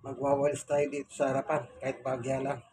Magwawalis tayo dito sa harapan, kahit bagya lang.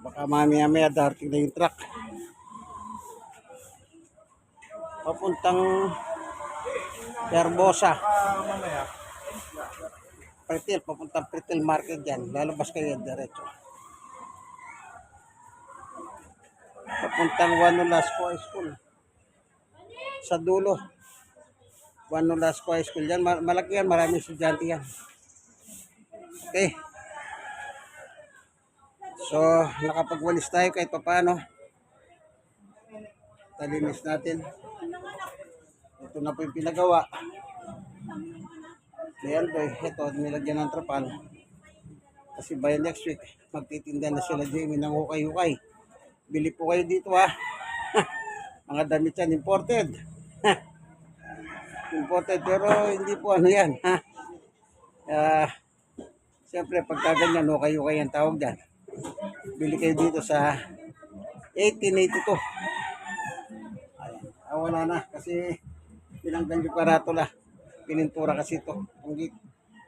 Baka mamaya darating na yung truck. Papuntang Herbosa. Pretil, papuntang Pretil Market dyan. Lalabas kayo diretso. Papuntang Juan Nolasco High School. Sa dulo. Juan Nolasco High School dyan. Malaki yan, maraming estudyante yan. Okay. So, nakapagwalis tayo kahit paano. Talinis natin. Ito na po yung pinagawa. Ayan po, ito, nilagyan ng trapal. Kasi by next week, magtitinda na sila Jamie ng hukay-hukay. Bili po kayo dito ha. Mga damit yan, imported. Imported, pero hindi po ano yan. Siyempre, pagka ganyan, hukay-hukay ang tawag dyan. Bili kayo dito sa 1882. Ayan. Wala na kasi pinanggal yung karatula. Pinintura kasi ito.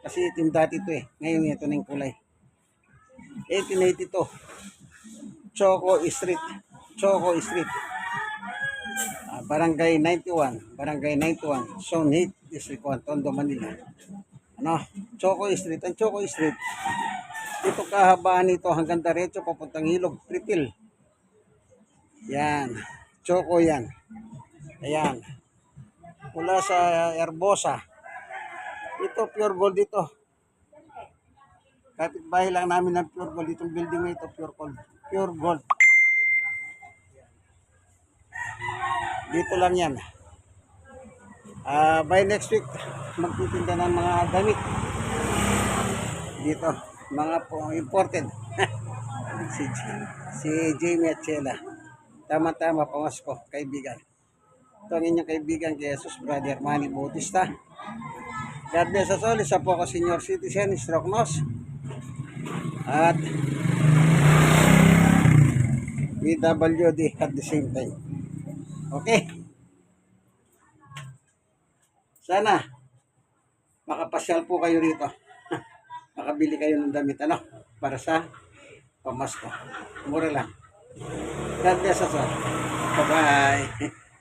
Kasi itim dati ito eh. Ngayon ito na yung kulay. 1882. Choco Street. Choco Street. Barangay 91. Barangay 91. Zone 8. District 1. Tondo, Manila. Ano? Choco Street. Ang Choco Street. Dito kahabaan nito hanggang diretso papuntang Ilog, Pretil. Yan. Choco yan. Ayan. Mula sa Herbosa. Ito pure gold dito. Kapitbahay lang namin ng pure gold. Itong building na ito pure gold. Pure gold. Dito lang yan. By next week, magtitinda ng mga damit. Dito. Mga po imported. si Jamie at Chela. Tama-tama, pamasko, kaibigan. Ito ang inyong kaibigan kay Jesus, Brother Manny Bautista. God bless us all. Isa po ako senior citizen, stroke nose. At PWD at the same time. Okay. Sana makapasyal po kayo rito. Makabili kayo ng damit para sa pamasko. Mura lang. God bless us all. Bye-bye.